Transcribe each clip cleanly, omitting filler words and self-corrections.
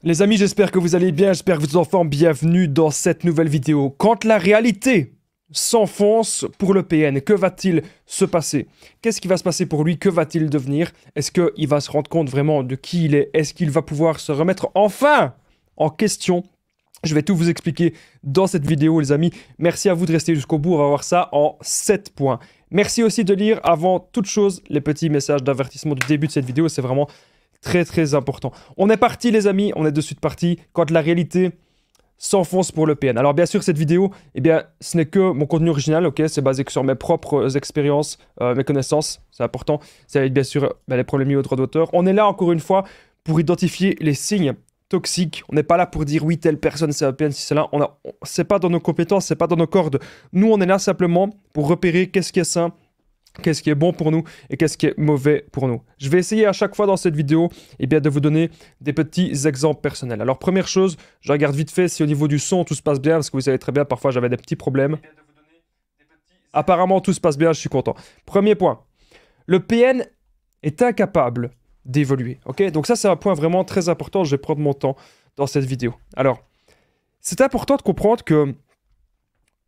Les amis, j'espère que vous allez bien, j'espère que vous êtes en forme. Bienvenue dans cette nouvelle vidéo. Quand la réalité s'enfonce pour le PN, que va-t-il se passer? Qu'est-ce qui va se passer pour lui? Que va-t-il devenir? Est-ce qu'il va se rendre compte vraiment de qui il est? Est-ce qu'il va pouvoir se remettre enfin en question? Je vais tout vous expliquer dans cette vidéo, les amis. Merci à vous de rester jusqu'au bout, on va voir ça en 7 points. Merci aussi de lire avant toute chose les petits messages d'avertissement du début de cette vidéo, c'est vraiment très important. On est parti les amis, on est de suite parti quand la réalité s'enfonce pour le PN. Alors bien sûr cette vidéo, eh bien ce n'est que mon contenu original, ok, c'est basé sur mes propres expériences, mes connaissances, c'est important. Ça va être bien sûr les problèmes liés aux droits d'auteur. On est là encore une fois pour identifier les signes toxiques. On n'est pas là pour dire oui telle personne c'est un PN, si c'est là, c'est pas dans nos compétences, c'est pas dans nos cordes. Nous on est là simplement pour repérer qu'est-ce qui est sain, qu'est-ce qui est bon pour nous et qu'est-ce qui est mauvais pour nous. Je vais essayer à chaque fois dans cette vidéo de vous donner des petits exemples personnels. Alors première chose, je regarde vite fait si au niveau du son tout se passe bien, parce que vous savez très bien, parfois j'avais des petits problèmes. Apparemment tout se passe bien, je suis content. Premier point, le PN est incapable d'évoluer. Ok, donc ça c'est un point vraiment très important, je vais prendre mon temps dans cette vidéo. Alors, c'est important de comprendre que,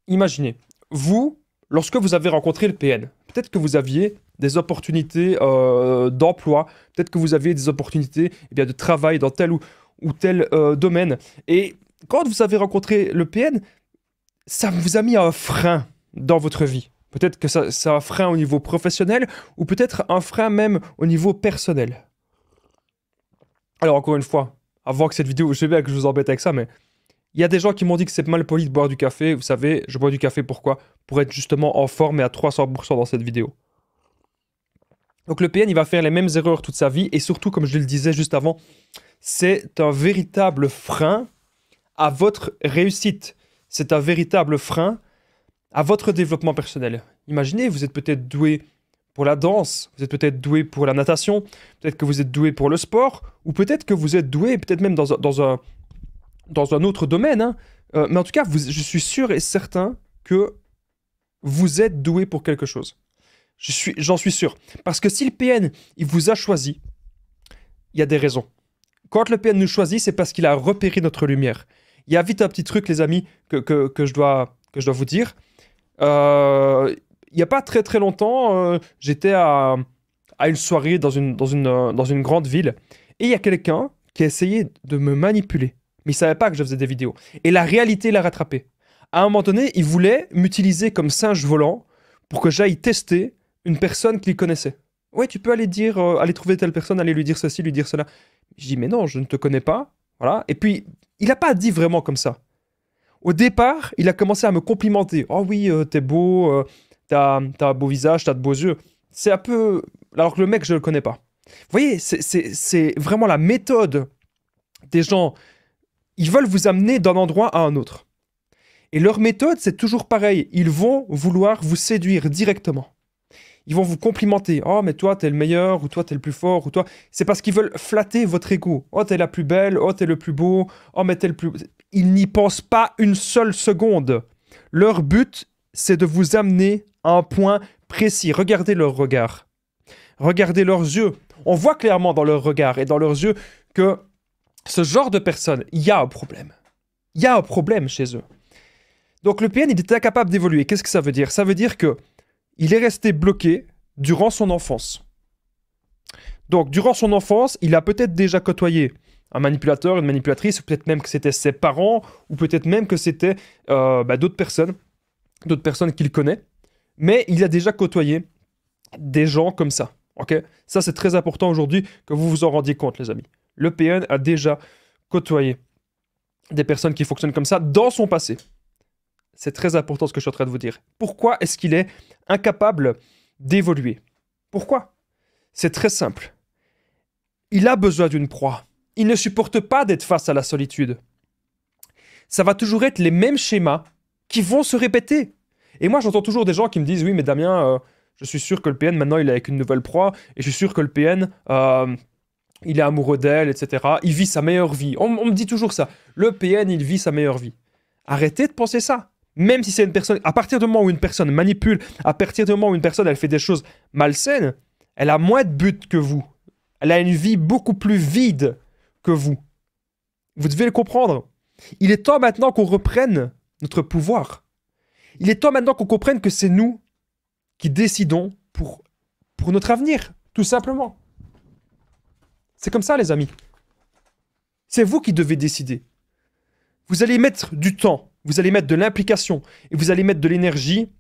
imaginez, vous, lorsque vous avez rencontré le PN, peut-être que vous aviez des opportunités d'emploi, peut-être que vous aviez des opportunités de travail dans tel ou tel domaine. Et quand vous avez rencontré le PN, ça vous a mis un frein dans votre vie. Peut-être que c'est un frein au niveau professionnel ou peut-être un frein même au niveau personnel. Alors encore une fois, avant que cette vidéo, je sais bien que je vous embête avec ça, mais il y a des gens qui m'ont dit que c'est mal poli de boire du café. Vous savez, je bois du café pourquoi? Pour être justement en forme et à 300% dans cette vidéo. Donc le PN, il va faire les mêmes erreurs toute sa vie. Et surtout, comme je le disais juste avant, c'est un véritable frein à votre réussite. C'est un véritable frein à votre développement personnel. Imaginez, vous êtes peut-être doué pour la danse, vous êtes peut-être doué pour la natation, peut-être que vous êtes doué pour le sport, ou peut-être que vous êtes doué, peut-être même dans un autre domaine, hein. Mais en tout cas, je suis sûr et certain que vous êtes doué pour quelque chose. J'en suis sûr. Parce que si le PN, il vous a choisi, il y a des raisons. Quand le PN nous choisit, c'est parce qu'il a repéré notre lumière. Il y a vite un petit truc, les amis, que je dois vous dire. Il n'y a pas très longtemps, j'étais à une soirée dans une grande ville. Et il y a quelqu'un qui a essayé de me manipuler. Mais il savait pas que je faisais des vidéos. Et la réalité l'a rattrapé. À un moment donné, il voulait m'utiliser comme singe volant pour que j'aille tester une personne qu'il connaissait. Ouais, tu peux aller dire, aller trouver telle personne, aller lui dire ceci, lui dire cela. Je dis, mais non, je ne te connais pas. Voilà. Et puis, il n'a pas dit vraiment comme ça. Au départ, il a commencé à me complimenter. Oh oui, t'es beau, t'as un beau visage, t'as de beaux yeux. C'est un peu... Alors que le mec, je ne le connais pas. Vous voyez, c'est vraiment la méthode des gens. Ils veulent vous amener d'un endroit à un autre. Et leur méthode, c'est toujours pareil. Ils vont vouloir vous séduire directement. Ils vont vous complimenter. Oh, mais toi, t'es le meilleur, ou toi, t'es le plus fort, ou toi... C'est parce qu'ils veulent flatter votre ego. Oh, t'es la plus belle, oh, t'es le plus beau, oh, mais t'es le plus... Ils n'y pensent pas une seule seconde. Leur but, c'est de vous amener à un point précis. Regardez leur regard. Regardez leurs yeux. On voit clairement dans leur regard et dans leurs yeux que ce genre de personnes, il y a un problème. Il y a un problème chez eux. Donc le PN, il est incapable d'évoluer. Qu'est-ce que ça veut dire? Ça veut dire que il est resté bloqué durant son enfance. Donc durant son enfance, il a peut-être déjà côtoyé un manipulateur, une manipulatrice, ou peut-être même que c'était ses parents, ou peut-être même que c'était d'autres personnes qu'il connaît. Mais il a déjà côtoyé des gens comme ça. Okay, ça, c'est très important aujourd'hui que vous vous en rendiez compte, les amis. Le PN a déjà côtoyé des personnes qui fonctionnent comme ça dans son passé. C'est très important ce que je suis en train de vous dire. Pourquoi est-ce qu'il est incapable d'évoluer? Pourquoi? C'est très simple. Il a besoin d'une proie. Il ne supporte pas d'être face à la solitude. Ça va toujours être les mêmes schémas qui vont se répéter. Et moi, j'entends toujours des gens qui me disent « Oui, mais Damien... je suis sûr que le PN, maintenant, il est avec une nouvelle proie. Et je suis sûr que le PN, il est amoureux d'elle, etc. Il vit sa meilleure vie. » On me dit toujours ça. Le PN, il vit sa meilleure vie. Arrêtez de penser ça. Même si c'est une personne... À partir du moment où une personne manipule, à partir du moment où une personne, elle fait des choses malsaines, elle a moins de buts que vous. Elle a une vie beaucoup plus vide que vous. Vous devez le comprendre. Il est temps maintenant qu'on reprenne notre pouvoir. Il est temps maintenant qu'on comprenne que c'est nous qui décidons pour notre avenir, tout simplement. C'est comme ça, les amis. C'est vous qui devez décider. Vous allez mettre du temps, vous allez mettre de l'implication et vous allez mettre de l'énergie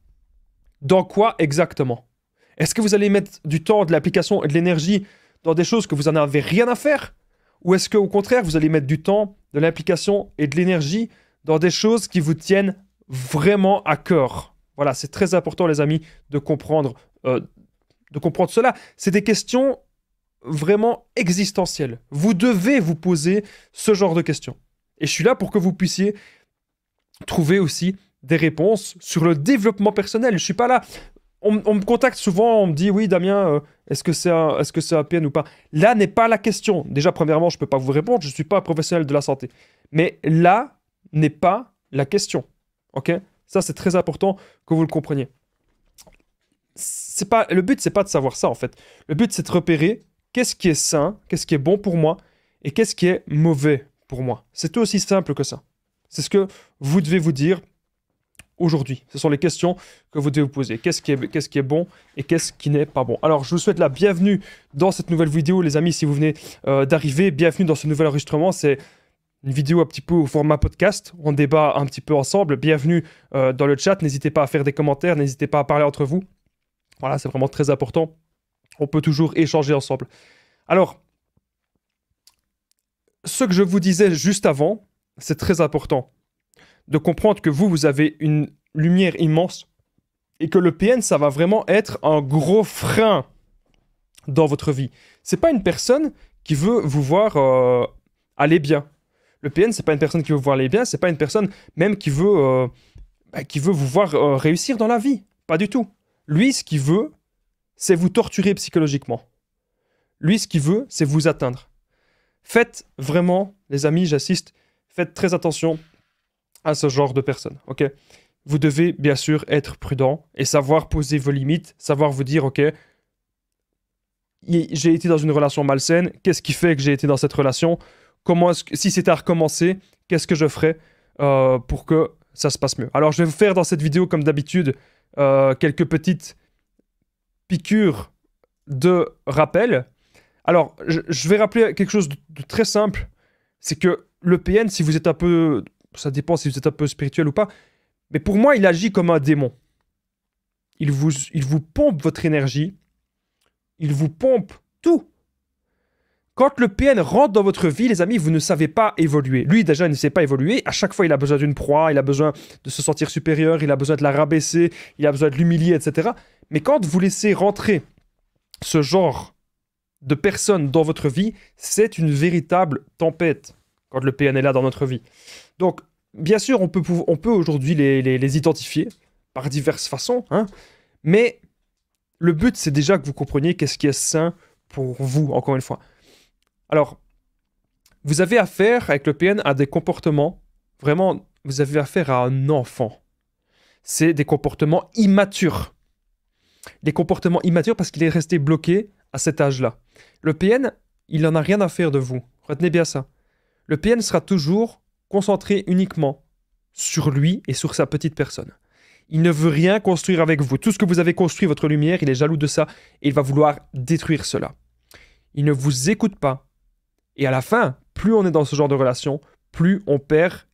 dans quoi exactement? Est-ce que vous allez mettre du temps, de l'application et de l'énergie dans des choses que vous n'en avez rien à faire? Ou est-ce qu'au contraire, vous allez mettre du temps, de l'implication et de l'énergie dans des choses qui vous tiennent vraiment à cœur? Voilà, c'est très important, les amis, de comprendre cela. C'est des questions vraiment existentielles. Vous devez vous poser ce genre de questions. Et je suis là pour que vous puissiez trouver aussi des réponses sur le développement personnel. Je ne suis pas là. On me contacte souvent, on me dit « Oui, Damien, est-ce que c'est un PN ou pas ?» Là n'est pas la question. Déjà, premièrement, je ne peux pas vous répondre, je ne suis pas un professionnel de la santé. Mais là n'est pas la question. Ok? Ça, c'est très important que vous le compreniez. Le but, c'est pas de savoir ça, en fait. Le but, c'est de repérer qu'est-ce qui est sain, qu'est-ce qui est bon pour moi et qu'est-ce qui est mauvais pour moi. C'est tout aussi simple que ça. C'est ce que vous devez vous dire aujourd'hui. Ce sont les questions que vous devez vous poser. Qu'est-ce qui est bon et qu'est-ce qui n'est pas bon? Alors, je vous souhaite la bienvenue dans cette nouvelle vidéo, les amis, si vous venez d'arriver. Bienvenue dans ce nouvel enregistrement. C'est une vidéo un petit peu au format podcast. On débat un petit peu ensemble. Bienvenue dans le chat. N'hésitez pas à faire des commentaires. N'hésitez pas à parler entre vous. Voilà, c'est vraiment très important. On peut toujours échanger ensemble. Alors, ce que je vous disais juste avant, c'est très important de comprendre que vous avez une lumière immense et que le PN, ça va vraiment être un gros frein dans votre vie. C'est pas une personne qui veut vous voir aller bien. Le PN, c'est pas une personne qui veut vous voir aller bien, c'est pas une personne même qui veut vous voir réussir dans la vie. Pas du tout. Lui, ce qu'il veut, c'est vous torturer psychologiquement. Lui, ce qu'il veut, c'est vous atteindre. Faites vraiment, les amis, j'assiste, faites très attention à ce genre de personnes, ok? Vous devez bien sûr être prudent et savoir poser vos limites, savoir vous dire, ok, j'ai été dans une relation malsaine, qu'est-ce qui fait que j'ai été dans cette relation? Si c'était à recommencer, qu'est-ce que je ferais pour que ça se passe mieux? Alors je vais vous faire dans cette vidéo, comme d'habitude, quelques petites piqûres de rappel. Alors, je vais rappeler quelque chose de très simple, c'est que le PN, si vous êtes un peu... Ça dépend si vous êtes un peu spirituel ou pas. Mais pour moi, il agit comme un démon. Il vous pompe votre énergie. Il vous pompe tout. Quand le PN rentre dans votre vie, les amis, vous ne savez pas évoluer. Lui, déjà, il ne sait pas évoluer. À chaque fois, il a besoin d'une proie. Il a besoin de se sentir supérieur. Il a besoin de la rabaisser. Il a besoin de l'humilier, etc. Mais quand vous laissez rentrer ce genre de personnes dans votre vie, c'est une véritable tempête quand le PN est là dans notre vie. Donc, bien sûr, on peut aujourd'hui les identifier par diverses façons, hein, mais le but, c'est déjà que vous compreniez qu'est-ce qui est sain pour vous, encore une fois. Alors, vous avez affaire avec le PN à des comportements, vraiment, vous avez affaire à un enfant. C'est des comportements immatures. Des comportements immatures parce qu'il est resté bloqué à cet âge-là. Le PN, il n'en a rien à faire de vous. Retenez bien ça. Le PN sera toujours concentré uniquement sur lui et sur sa petite personne. Il ne veut rien construire avec vous. Tout ce que vous avez construit, votre lumière, il est jaloux de ça et il va vouloir détruire cela. Il ne vous écoute pas. Et à la fin, plus on est dans ce genre de relation, plus on perd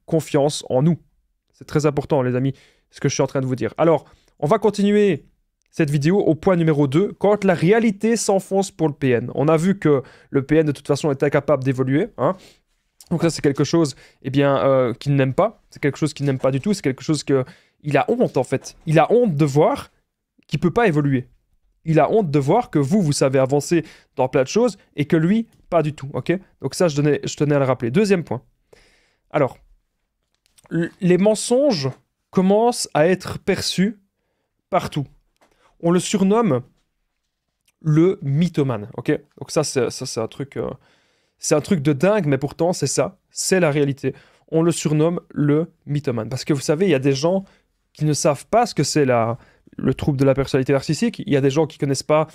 confiance en nous. C'est très important, les amis, ce que je suis en train de vous dire. Alors, on va continuer cette vidéo au point numéro 2, quand la réalité s'enfonce pour le PN. On a vu que le PN, de toute façon, est incapable d'évoluer. Hein. Donc ça, c'est quelque chose qu'il n'aime pas. C'est quelque chose qu'il n'aime pas du tout. C'est quelque chose qu'il a honte, en fait. Il a honte de voir qu'il ne peut pas évoluer. Il a honte de voir que vous savez avancer dans plein de choses et que lui, pas du tout. Ok? Donc ça, je tenais à le rappeler. Deuxième point. Alors, les mensonges commencent à être perçus partout. On le surnomme le mythomane, ok? Donc ça, c'est un truc de dingue, mais pourtant, c'est ça. C'est la réalité. On le surnomme le mythomane. Parce que vous savez, il y a des gens qui ne savent pas ce que c'est le trouble de la personnalité narcissique. Il y a des gens qui ne connaissent pas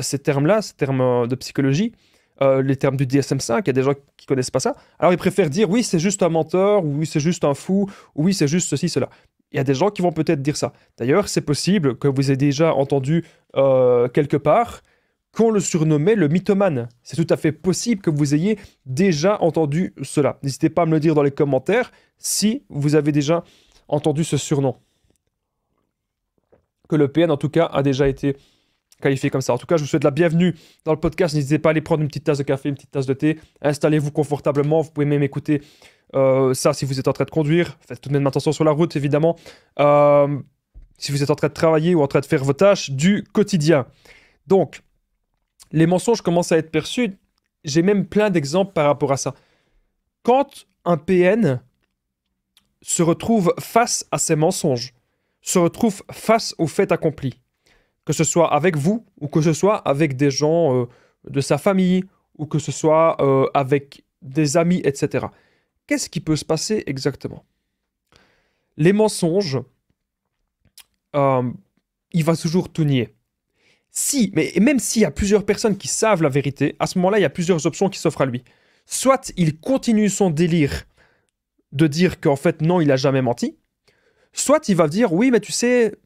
ces termes-là, ces termes de psychologie. les termes du DSM-5, il y a des gens qui connaissent pas ça. Alors ils préfèrent dire oui, c'est juste un menteur, ou oui, c'est juste un fou, ou oui, c'est juste ceci, cela. Il y a des gens qui vont peut-être dire ça. D'ailleurs, c'est possible que vous ayez déjà entendu quelque part qu'on le surnommait le mythomane. C'est tout à fait possible que vous ayez déjà entendu cela. N'hésitez pas à me le dire dans les commentaires si vous avez déjà entendu ce surnom. Que le PN, en tout cas, a déjà été qualifié comme ça. En tout cas, je vous souhaite la bienvenue dans le podcast. N'hésitez pas à aller prendre une petite tasse de café, une petite tasse de thé. Installez-vous confortablement. Vous pouvez même écouter ça si vous êtes en train de conduire. Faites tout de même attention sur la route, évidemment. Si vous êtes en train de travailler ou en train de faire vos tâches du quotidien. Donc, les mensonges commencent à être perçus. J'ai même plein d'exemples par rapport à ça. Quand un PN se retrouve face à ces mensonges, se retrouve face au fait accompli, que ce soit avec vous ou que ce soit avec des gens de sa famille ou que ce soit avec des amis, etc. Qu'est-ce qui peut se passer exactement? Les mensonges, il va toujours tout nier. Si, mais même s'il y a plusieurs personnes qui savent la vérité, à ce moment-là, il y a plusieurs options qui s'offrent à lui. Soit il continue son délire de dire qu'en fait, non, il n'a jamais menti. Soit il va dire, oui, mais tu sais,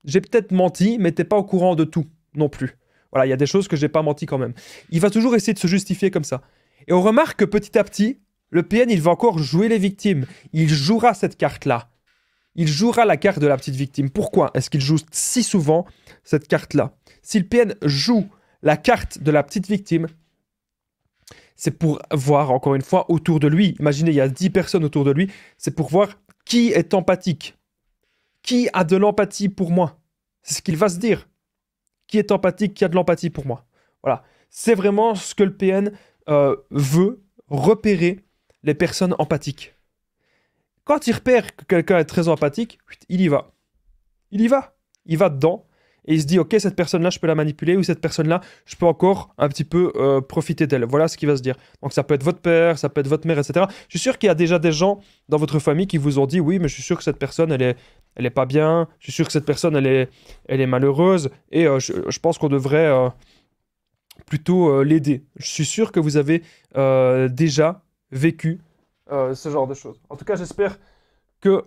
j'ai peut-être menti, mais t'es pas au courant de tout non plus. Voilà, il y a des choses que j'ai pas menti quand même. Il va toujours essayer de se justifier comme ça. Et on remarque que petit à petit, le PN, il va encore jouer les victimes. Il jouera cette carte-là. Il jouera la carte de la petite victime. Pourquoi est-ce qu'il joue si souvent cette carte-là? Si le PN joue la carte de la petite victime, c'est pour voir, encore une fois, autour de lui. Imaginez, il y a 10 personnes autour de lui. C'est pour voir qui est empathique. Qui a de l'empathie pour moi? C'est ce qu'il va se dire. Qui est empathique, qui a de l'empathie pour moi? Voilà. C'est vraiment ce que le PN veut, repérer les personnes empathiques. Quand il repère que quelqu'un est très empathique, il y va. Il y va. Il va dedans. Et il se dit, ok, cette personne-là, je peux la manipuler, ou cette personne-là, je peux encore un petit peu profiter d'elle. Voilà ce qu'il va se dire. Donc ça peut être votre père, ça peut être votre mère, etc. Je suis sûr qu'il y a déjà des gens dans votre famille qui vous ont dit, oui, mais je suis sûr que cette personne, elle est pas bien, je suis sûr que cette personne, elle est malheureuse, et je pense qu'on devrait plutôt l'aider. Je suis sûr que vous avez déjà vécu ce genre de choses. En tout cas, j'espère que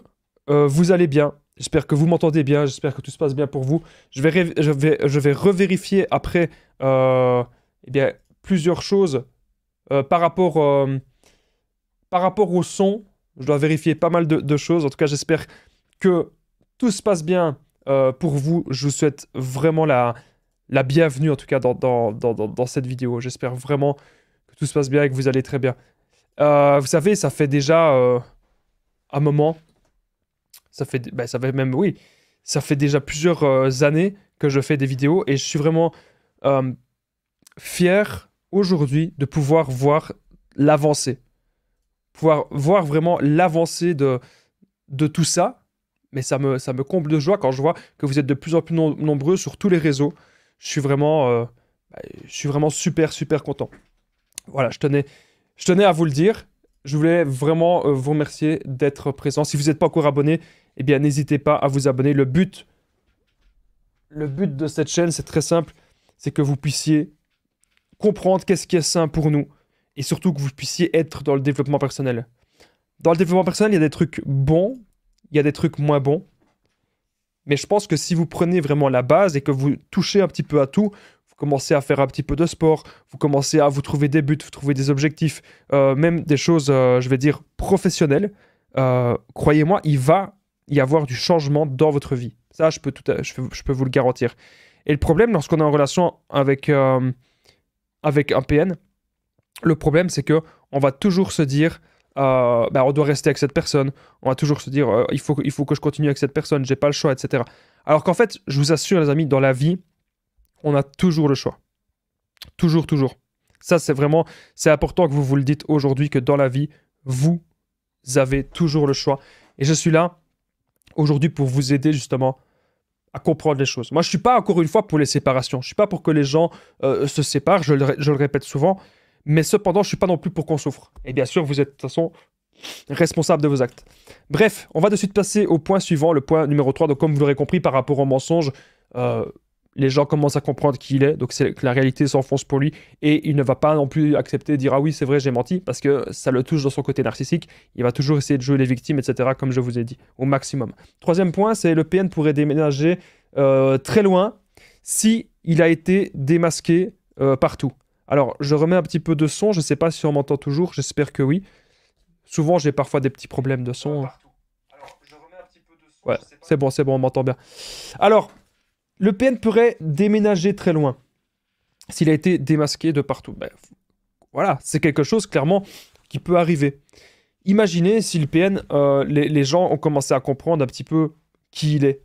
vous allez bien. J'espère que vous m'entendez bien, j'espère que tout se passe bien pour vous. Je vais revérifier après eh bien, plusieurs choses par rapport au son. Je dois vérifier pas mal de choses. En tout cas, j'espère que tout se passe bien pour vous. Je vous souhaite vraiment la bienvenue, en tout cas, dans cette vidéo. J'espère vraiment que tout se passe bien et que vous allez très bien. Vous savez, ça fait déjà un moment... Ça fait même, oui, ça fait déjà plusieurs années que je fais des vidéos et je suis vraiment fier aujourd'hui de pouvoir voir l'avancée. Pouvoir voir vraiment l'avancée de tout ça. Mais ça me comble de joie quand je vois que vous êtes de plus en plus nombreux sur tous les réseaux. Je suis vraiment super, super content. Voilà, je tenais à vous le dire. Je voulais vraiment vous remercier d'être présent. Si vous n'êtes pas encore abonné, eh bien, n'hésitez pas à vous abonner. Le but de cette chaîne, c'est très simple. C'est que vous puissiez comprendre qu'est-ce qui est sain pour nous. Et surtout que vous puissiez être dans le développement personnel. Dans le développement personnel, il y a des trucs bons, il y a des trucs moins bons. Mais je pense que si vous prenez vraiment la base et que vous touchez un petit peu à tout, vous commencez à faire un petit peu de sport, vous commencez à vous trouver des buts, vous trouver des objectifs, même des choses, je vais dire, professionnelles, croyez-moi, il va y avoir du changement dans votre vie. Ça, je peux vous le garantir. Et le problème, lorsqu'on est en relation avec un PN, le problème, c'est qu'on va toujours se dire, on doit rester avec cette personne, on va toujours se dire, il faut que je continue avec cette personne, j'ai pas le choix, etc. Alors qu'en fait, je vous assure, les amis, dans la vie, on a toujours le choix. Toujours, toujours. Ça, c'est important que vous vous le dites aujourd'hui, que dans la vie, vous avez toujours le choix. Et je suis là aujourd'hui pour vous aider justement à comprendre les choses. Moi, je ne suis pas, encore une fois, pour les séparations. Je ne suis pas pour que les gens se séparent, je le répète souvent. Mais cependant, je ne suis pas non plus pour qu'on souffre. Et bien sûr, vous êtes de toute façon responsable de vos actes. Bref, on va de suite passer au point suivant, le point numéro 3. Donc, comme vous l'aurez compris, par rapport aux mensonges, les gens commencent à comprendre qui il est, donc c'est que la réalité s'enfonce pour lui, et il ne va pas non plus accepter de dire ah oui c'est vrai j'ai menti, parce que ça le touche dans son côté narcissique, il va toujours essayer de jouer les victimes, etc. comme je vous ai dit, au maximum. Troisième point, c'est le PN pourrait déménager très loin si il a été démasqué partout. Alors je remets un petit peu de son, je ne sais pas si on m'entend toujours, j'espère que oui. Souvent j'ai parfois des petits problèmes de son. Alors je remets un petit peu de son. Ouais, c'est bon, on m'entend bien. Alors, le PN pourrait déménager très loin s'il a été démasqué de partout. Ben, voilà, c'est quelque chose clairement qui peut arriver. Imaginez si le PN, les gens ont commencé à comprendre un petit peu qui il est.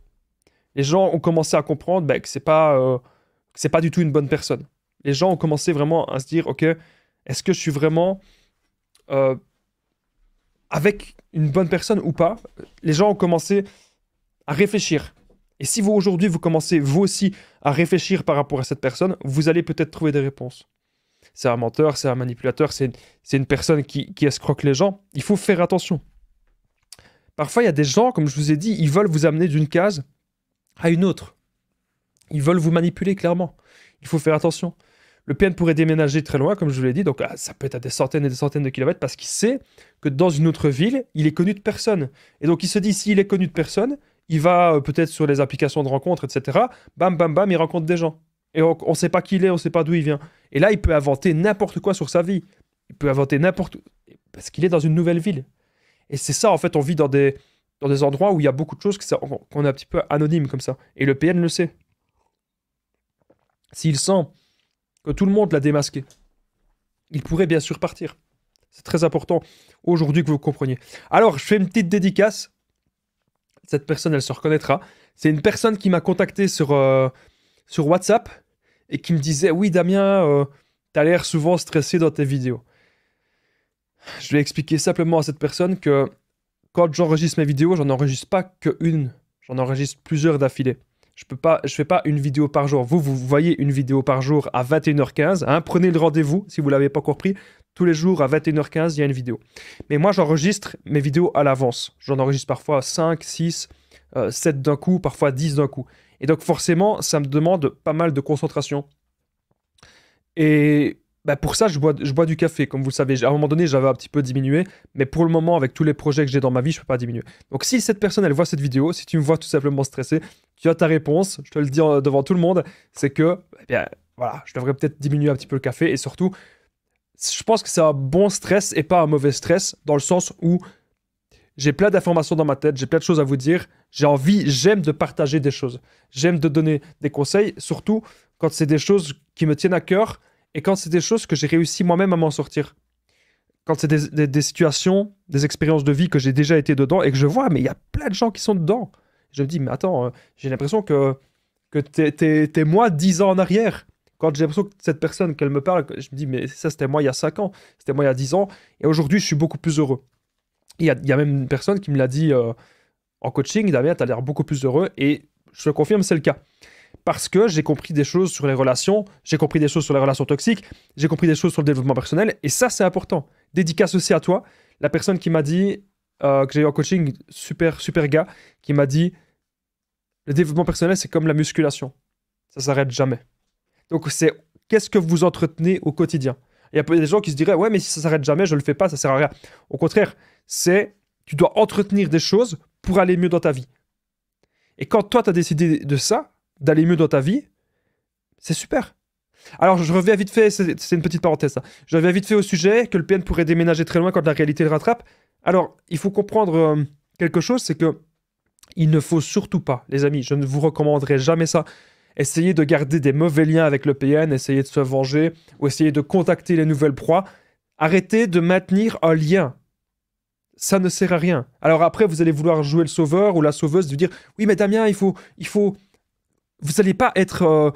Les gens ont commencé à comprendre ben, que c'est pas du tout une bonne personne. Les gens ont commencé vraiment à se dire, ok, est-ce que je suis vraiment avec une bonne personne ou pas? Les gens ont commencé à réfléchir. Et si vous, aujourd'hui, vous commencez, vous aussi, à réfléchir par rapport à cette personne, vous allez peut-être trouver des réponses. C'est un menteur, c'est un manipulateur, c'est une personne qui escroque les gens. Il faut faire attention. Parfois, il y a des gens, comme je vous ai dit, ils veulent vous amener d'une case à une autre. Ils veulent vous manipuler, clairement. Il faut faire attention. Le PN pourrait déménager très loin, comme je vous l'ai dit, donc ça peut être à des centaines et des centaines de kilomètres, parce qu'il sait que dans une autre ville, il est connu de personne. Et donc, il se dit, s'il est connu de personne, il va peut-être sur les applications de rencontres, etc. Bam, bam, bam, il rencontre des gens. Et on ne sait pas qui il est, on ne sait pas d'où il vient. Et là, il peut inventer n'importe quoi sur sa vie. Il peut inventer n'importe... Parce qu'il est dans une nouvelle ville. Et c'est ça, en fait, on vit dans des endroits où il y a beaucoup de choses qu'on est un petit peu anonyme comme ça. Et le PN le sait. S'il sent que tout le monde l'a démasqué, il pourrait bien sûr partir. C'est très important aujourd'hui que vous compreniez. Alors, je fais une petite dédicace. Cette personne, elle se reconnaîtra. C'est une personne qui m'a contacté sur WhatsApp et qui me disait « Oui, Damien, t'as l'air souvent stressé dans tes vidéos. » Je vais expliquer simplement à cette personne que quand j'enregistre mes vidéos, j'en enregistre pas qu'une. J'en enregistre plusieurs d'affilée. Je fais pas une vidéo par jour. Vous voyez une vidéo par jour à 21h15. Hein, prenez le rendez-vous si vous ne l'avez pas encore pris. Tous les jours à 21h15, il y a une vidéo. Mais moi, j'enregistre mes vidéos à l'avance. J'en enregistre parfois 5, 6, 7 d'un coup, parfois 10 d'un coup. Et donc forcément, ça me demande pas mal de concentration. Et bah, pour ça, je bois du café. Comme vous le savez, à un moment donné, j'avais un petit peu diminué. Mais pour le moment, avec tous les projets que j'ai dans ma vie, je ne peux pas diminuer. Donc si cette personne, elle voit cette vidéo, si tu me vois tout simplement stressé, tu as ta réponse. Je te le dis devant tout le monde. C'est que, eh bien, voilà, je devrais peut-être diminuer un petit peu le café. Et surtout, je pense que c'est un bon stress et pas un mauvais stress. Dans le sens où j'ai plein d'informations dans ma tête, j'ai plein de choses à vous dire. J'aime de partager des choses. J'aime de donner des conseils. Surtout quand c'est des choses qui me tiennent à cœur. Et quand c'est des choses que j'ai réussi moi-même à m'en sortir. Quand c'est des situations, des expériences de vie que j'ai déjà été dedans et que je vois, mais il y a plein de gens qui sont dedans. Je me dis, mais attends, j'ai l'impression que t'es moi 10 ans en arrière. Quand j'ai l'impression que cette personne, qu'elle me parle, je me dis, mais ça c'était moi il y a 5 ans, c'était moi il y a 10 ans. Et aujourd'hui, je suis beaucoup plus heureux. Il y a même une personne qui me l'a dit en coaching, Damien, t'as l'air beaucoup plus heureux. Et je te confirme, c'est le cas. Parce que j'ai compris des choses sur les relations, j'ai compris des choses sur les relations toxiques, j'ai compris des choses sur le développement personnel, et ça, c'est important. Dédicace aussi à toi, la personne qui m'a dit, que j'ai eu en coaching, super gars, qui m'a dit, le développement personnel, c'est comme la musculation. Ça s'arrête jamais. Donc, c'est qu'est-ce que vous entretenez au quotidien. Il y a des gens qui se diraient, ouais, mais si ça s'arrête jamais, je le fais pas, ça sert à rien. Au contraire, tu dois entretenir des choses pour aller mieux dans ta vie. Et quand toi, tu as décidé de ça, d'aller mieux dans ta vie, c'est super. Alors, je reviens vite fait, c'est une petite parenthèse, ça. Je reviens vite fait au sujet, que le PN pourrait déménager très loin quand la réalité le rattrape. Alors, il faut comprendre quelque chose, c'est que il ne faut surtout pas, les amis, je ne vous recommanderai jamais ça, essayer de garder des mauvais liens avec le PN, essayer de se venger, ou essayer de contacter les nouvelles proies. Arrêtez de maintenir un lien. Ça ne sert à rien. Alors après, vous allez vouloir jouer le sauveur ou la sauveuse, de dire, oui, mais Damien, il faut... Vous n'allez pas être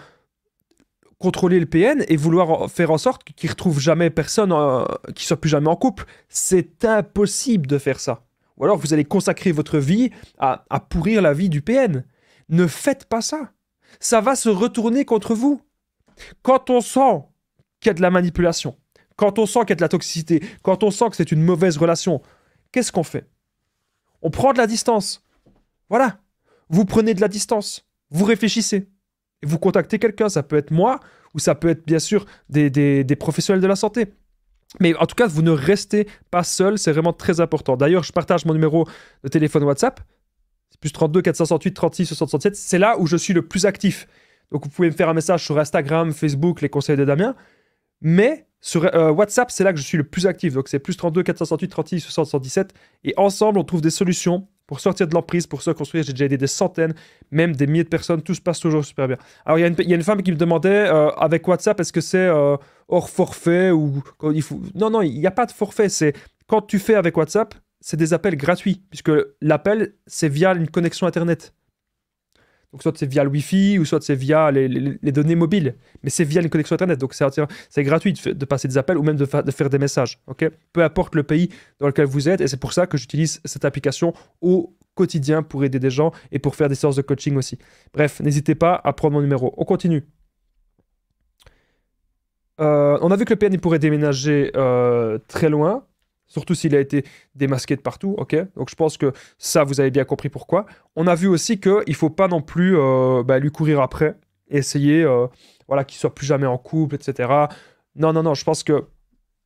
contrôler le PN et vouloir faire en sorte qu'il ne retrouve jamais personne, qu'il ne soit plus jamais en couple. C'est impossible de faire ça. Ou alors vous allez consacrer votre vie à pourrir la vie du PN. Ne faites pas ça. Ça va se retourner contre vous. Quand on sent qu'il y a de la manipulation, quand on sent qu'il y a de la toxicité, quand on sent que c'est une mauvaise relation, qu'est-ce qu'on fait? On prend de la distance. Voilà. Vous prenez de la distance. Vous réfléchissez. et vous contactez quelqu'un. Ça peut être moi ou ça peut être bien sûr des professionnels de la santé. Mais en tout cas, vous ne restez pas seul, c'est vraiment très important. D'ailleurs, je partage mon numéro de téléphone WhatsApp. C'est plus 32 468 36 67. C'est là où je suis le plus actif. Donc vous pouvez me faire un message sur Instagram, Facebook, les conseils de Damien. Mais sur WhatsApp, c'est là que je suis le plus actif. Donc c'est plus 32 468 36 77. Et ensemble, on trouve des solutions pour sortir de l'emprise, pour se construire. J'ai déjà aidé des centaines, même des milliers de personnes. Tout se passe toujours super bien. Alors il y a une femme qui me demandait avec WhatsApp, est-ce que c'est hors forfait ou quand il faut... Non, non, il n'y a pas de forfait. C'est quand tu fais avec WhatsApp, c'est des appels gratuits, puisque l'appel, c'est via une connexion Internet. Donc soit c'est via le Wi-Fi, ou soit c'est via les données mobiles. Mais c'est via une connexion Internet, donc c'est gratuit de passer des appels ou même de faire des messages. Okay, peu importe le pays dans lequel vous êtes, et c'est pour ça que j'utilise cette application au quotidien pour aider des gens et pour faire des séances de coaching aussi. Bref, n'hésitez pas à prendre mon numéro. On continue. On a vu que le PN il pourrait déménager très loin. Surtout s'il a été démasqué de partout, ok? Donc je pense que ça, vous avez bien compris pourquoi. On a vu aussi qu'il ne faut pas non plus lui courir après, et essayer voilà, qu'il ne soit plus jamais en couple, etc. Non, non, non, je pense que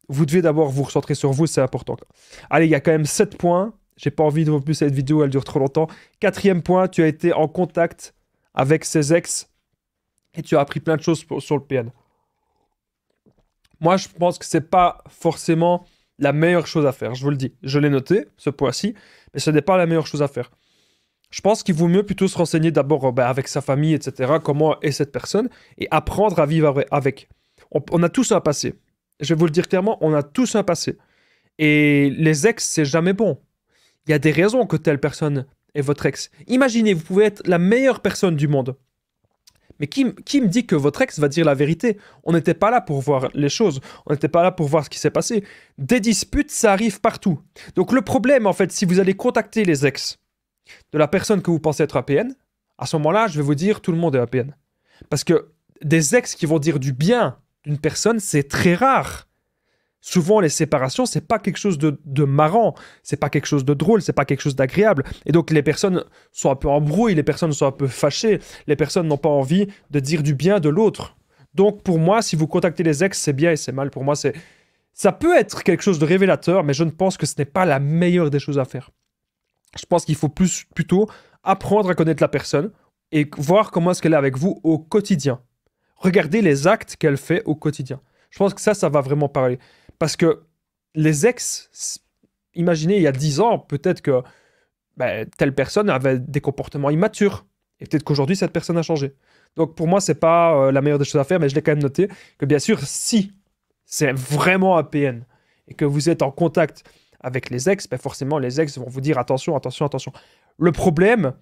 vous devez d'abord vous recentrer sur vous, c'est important. Allez, il y a quand même 7 points. J'ai pas envie de repousser cette vidéo, elle dure trop longtemps. 4e point, tu as été en contact avec ses ex et tu as appris plein de choses sur le PN. Moi, je pense que c'est pas forcément la meilleure chose à faire, je vous le dis. Je l'ai noté, ce point-ci, mais ce n'est pas la meilleure chose à faire. Je pense qu'il vaut mieux plutôt se renseigner d'abord avec sa famille, etc., comment est cette personne, et apprendre à vivre avec. On a tous un passé. Je vais vous le dire clairement, on a tous un passé. Et les ex, c'est jamais bon. Il y a des raisons que telle personne est votre ex. Imaginez, vous pouvez être la meilleure personne du monde. Mais qui me dit que votre ex va dire la vérité? On n'était pas là pour voir les choses. On n'était pas là pour voir ce qui s'est passé. Des disputes, ça arrive partout. Donc le problème, en fait, si vous allez contacter les ex de la personne que vous pensez être APN, à ce moment-là, je vais vous dire, tout le monde est APN. Parce que des ex qui vont dire du bien d'une personne, c'est très rare. Souvent, les séparations, c'est pas quelque chose de marrant, c'est pas quelque chose de drôle, c'est pas quelque chose d'agréable. Et donc, les personnes sont un peu en brouille, les personnes sont un peu fâchées, les personnes n'ont pas envie de dire du bien de l'autre. Donc, pour moi, si vous contactez les ex, c'est bien et c'est mal. Pour moi, ça peut être quelque chose de révélateur, mais je ne pense que ce n'est pas la meilleure des choses à faire. Je pense qu'il faut plutôt apprendre à connaître la personne et voir comment est-ce qu'elle est avec vous au quotidien. Regardez les actes qu'elle fait au quotidien. Je pense que ça va vraiment parler. Parce que les ex, imaginez, il y a 10 ans, peut-être que telle personne avait des comportements immatures. Et peut-être qu'aujourd'hui, cette personne a changé. Donc pour moi, c'est pas la meilleure des choses à faire, mais je l'ai quand même noté que bien sûr, si c'est vraiment un PN et que vous êtes en contact avec les ex, forcément, les ex vont vous dire attention, attention, attention. Le problème,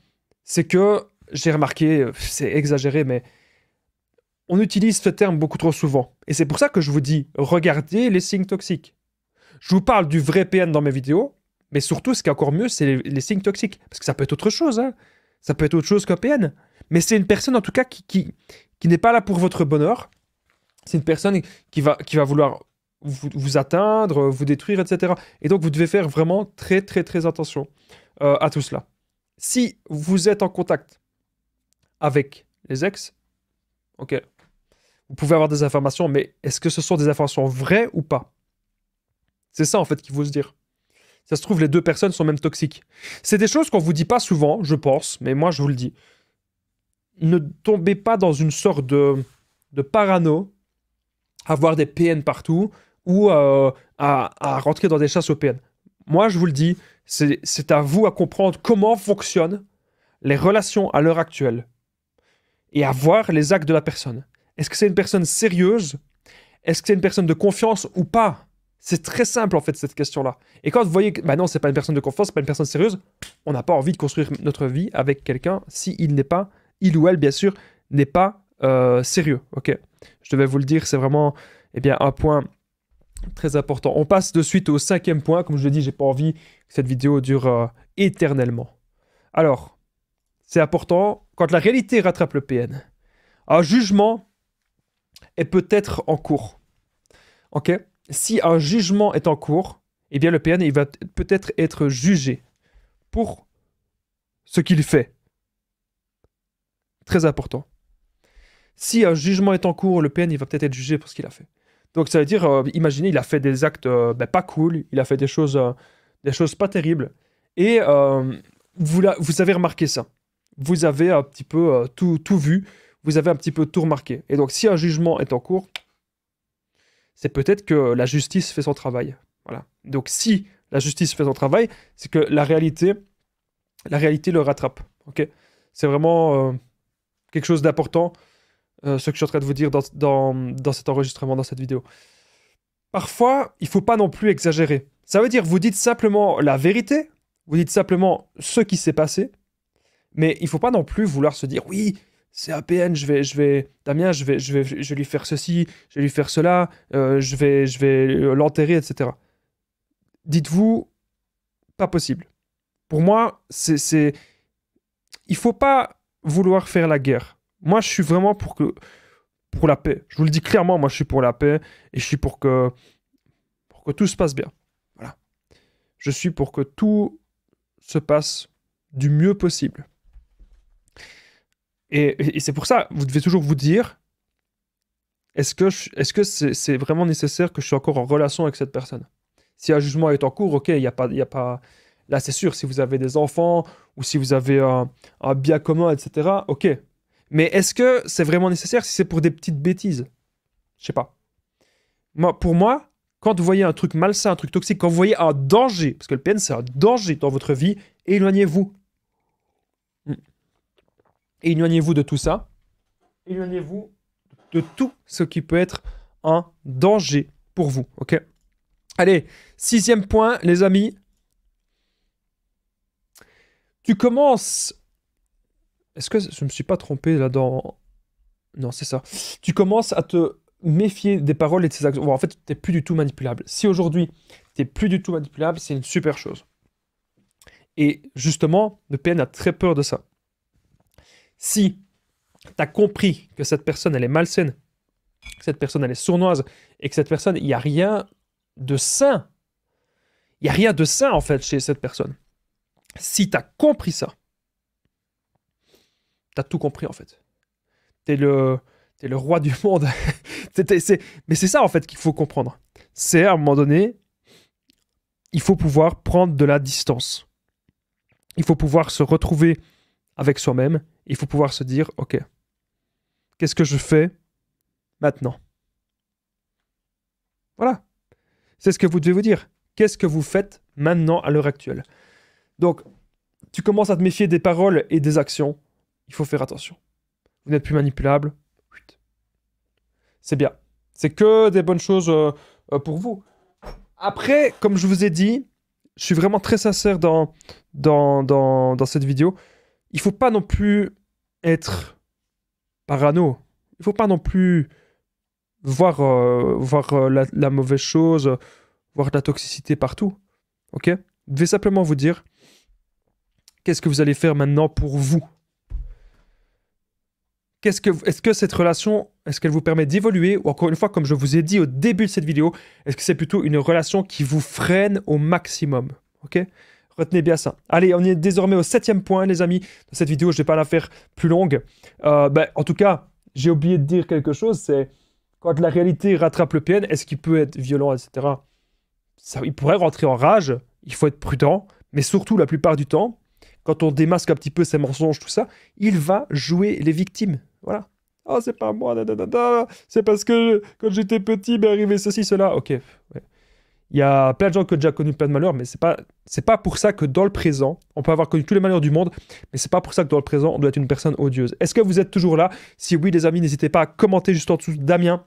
c'est que j'ai remarqué, c'est exagéré, mais on utilise ce terme beaucoup trop souvent. Et c'est pour ça que je vous dis, regardez les signes toxiques. Je vous parle du vrai PN dans mes vidéos, mais surtout, ce qui est encore mieux, c'est les signes toxiques. Parce que ça peut être autre chose, hein. Ça peut être autre chose qu'un PN. Mais c'est une personne, en tout cas, qui n'est pas là pour votre bonheur. C'est une personne qui va vouloir vous atteindre, vous détruire, etc. Et donc, vous devez faire vraiment très, très, très attention à tout cela. Si vous êtes en contact avec les ex, ok, vous pouvez avoir des informations, mais est-ce que ce sont des informations vraies ou pas? C'est ça, en fait, qu'il faut se dire. Ça se trouve, les deux personnes sont même toxiques. C'est des choses qu'on vous dit pas souvent, je pense, mais moi, je vous le dis. Ne tombez pas dans une sorte de parano, à voir des PN partout, ou à rentrer dans des chasses aux PN. Moi, je vous le dis, c'est à vous à comprendre comment fonctionnent les relations à l'heure actuelle et à voir les actes de la personne. Est-ce que c'est une personne sérieuse? Est-ce que c'est une personne de confiance ou pas? C'est très simple, en fait, cette question-là. Et quand vous voyez que, non, c'est pas une personne de confiance, c'est pas une personne sérieuse, on n'a pas envie de construire notre vie avec quelqu'un si il ou elle, bien sûr, n'est pas sérieux. Ok, je devais vous le dire, c'est vraiment un point très important. On passe de suite au 5e point. Comme je l'ai dit, j'ai pas envie que cette vidéo dure éternellement. Alors, c'est important, quand la réalité rattrape le PN, un jugement est peut-être en cours. Ok? Si un jugement est en cours, eh bien le PN il va peut-être être jugé pour ce qu'il fait. Très important. Si un jugement est en cours, le PN il va peut-être être jugé pour ce qu'il a fait. Donc ça veut dire, imaginez, il a fait des actes pas cool, il a fait des choses pas terribles, et vous avez remarqué ça. Vous avez un petit peu tout vu, vous avez un petit peu tout remarqué. Et donc si un jugement est en cours, c'est peut-être que la justice fait son travail. Voilà. Donc si la justice fait son travail, c'est que la réalité le rattrape. Ok, c'est vraiment quelque chose d'important, ce que je suis en train de vous dire dans cet enregistrement, dans cette vidéo. Parfois, il ne faut pas non plus exagérer. Ça veut dire, vous dites simplement la vérité, vous dites simplement ce qui s'est passé, mais il ne faut pas non plus vouloir se dire, oui, c'est APN, Damien, je vais lui faire ceci, je vais lui faire cela, je vais l'enterrer, etc. Dites-vous, pas possible. Pour moi, il faut pas vouloir faire la guerre. Moi, je suis vraiment pour la paix. Je vous le dis clairement, moi, je suis pour la paix et je suis pour que tout se passe bien. Voilà. Je suis pour que tout se passe du mieux possible. Et c'est pour ça, vous devez toujours vous dire, est-ce que c'est vraiment nécessaire que je sois encore en relation avec cette personne? Si un jugement est en cours, ok, il y a pas... Là, c'est sûr, si vous avez des enfants ou si vous avez un bien commun, etc., ok. Mais est-ce que c'est vraiment nécessaire si c'est pour des petites bêtises? Je sais pas. Pour moi, quand vous voyez un truc malsain, un truc toxique, quand vous voyez un danger, parce que le PN, c'est un danger dans votre vie, éloignez-vous. Éloignez-vous de tout ça. Éloignez-vous de tout ce qui peut être un danger pour vous, ok? Allez, 6e point, les amis. Tu commences... Est-ce que je me suis pas trompé là dans... Non, c'est ça. Tu commences à te méfier des paroles et de tes actions. Bon, en fait, tu n'es plus du tout manipulable. Si aujourd'hui, tu n'es plus du tout manipulable, c'est une super chose. Et justement, le PN a très peur de ça. Si tu as compris que cette personne, elle est malsaine, que cette personne, elle est sournoise, et que cette personne, il n'y a rien de sain. Il n'y a rien de sain, en fait, chez cette personne. Si tu as compris ça, tu as tout compris, en fait. T'es le roi du monde. Mais c'est ça, en fait, qu'il faut comprendre. C'est, à un moment donné, il faut pouvoir prendre de la distance. Il faut pouvoir se retrouver avec soi-même. Il faut pouvoir se dire, ok, qu'est-ce que je fais maintenant? Voilà. C'est ce que vous devez vous dire. Qu'est-ce que vous faites maintenant à l'heure actuelle? Donc, tu commences à te méfier des paroles et des actions. Il faut faire attention. Vous n'êtes plus manipulable. C'est bien. C'est que des bonnes choses pour vous. Après, comme je vous ai dit, je suis vraiment très sincère dans cette vidéo. Il ne faut pas non plus être parano. Il ne faut pas non plus voir la mauvaise chose, voir de la toxicité partout. Ok? Vous devez simplement vous dire, qu'est-ce que vous allez faire maintenant pour vous? Est-ce que cette relation, est-ce qu'elle vous permet d'évoluer? Ou encore une fois, comme je vous ai dit au début de cette vidéo, est-ce que c'est plutôt une relation qui vous freine au maximum? Ok? Retenez bien ça. Allez, on est désormais au 7e point, les amis. Dans cette vidéo, je ne vais pas la faire plus longue. En tout cas, j'ai oublié de dire quelque chose, c'est quand la réalité rattrape le PN, est-ce qu'il peut être violent, etc. Il pourrait rentrer en rage, il faut être prudent, mais surtout, la plupart du temps, quand on démasque un petit peu ses mensonges, tout ça, il va jouer les victimes. Voilà. Oh, c'est pas moi, c'est parce que quand j'étais petit, m'est arrivé ceci, cela. Ok. Ouais. Il y a plein de gens qui ont déjà connu plein de malheurs, mais c'est pas pour ça que dans le présent, on peut avoir connu tous les malheurs du monde, mais c'est pas pour ça que dans le présent, on doit être une personne odieuse. Est-ce que vous êtes toujours là? Si oui, les amis, n'hésitez pas à commenter juste en dessous Damien.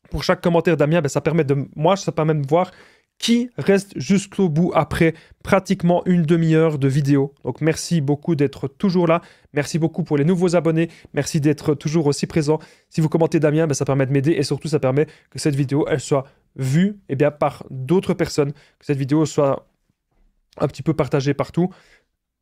Pour chaque commentaire Damien, ça permet de voir qui reste jusqu'au bout après pratiquement une demi-heure de vidéo. Donc merci beaucoup d'être toujours là. Merci beaucoup pour les nouveaux abonnés. Merci d'être toujours aussi présent. Si vous commentez Damien, ça permet de m'aider et surtout ça permet que cette vidéo elle soit vue par d'autres personnes, que cette vidéo soit un petit peu partagée partout.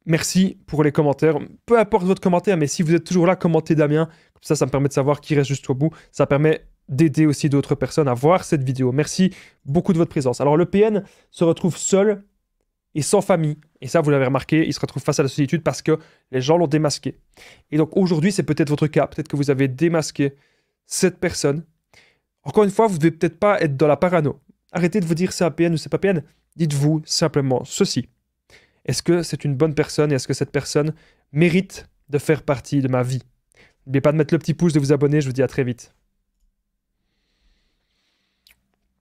Merci pour les commentaires. Peu importe votre commentaire, mais si vous êtes toujours là, commentez Damien. Comme ça me permet de savoir qui reste jusqu'au bout. Ça permet d'aider aussi d'autres personnes à voir cette vidéo. Merci beaucoup de votre présence. Alors le PN se retrouve seul et sans famille. Et ça, vous l'avez remarqué, il se retrouve face à la solitude parce que les gens l'ont démasqué. Et donc aujourd'hui, c'est peut-être votre cas. Peut-être que vous avez démasqué cette personne. Encore une fois, vous ne devez peut-être pas être dans la parano. Arrêtez de vous dire c'est un PN ou c'est pas PN. Dites-vous simplement ceci. Est-ce que c'est une bonne personne et est-ce que cette personne mérite de faire partie de ma vie? N'oubliez pas de mettre le petit pouce, de vous abonner. Je vous dis à très vite.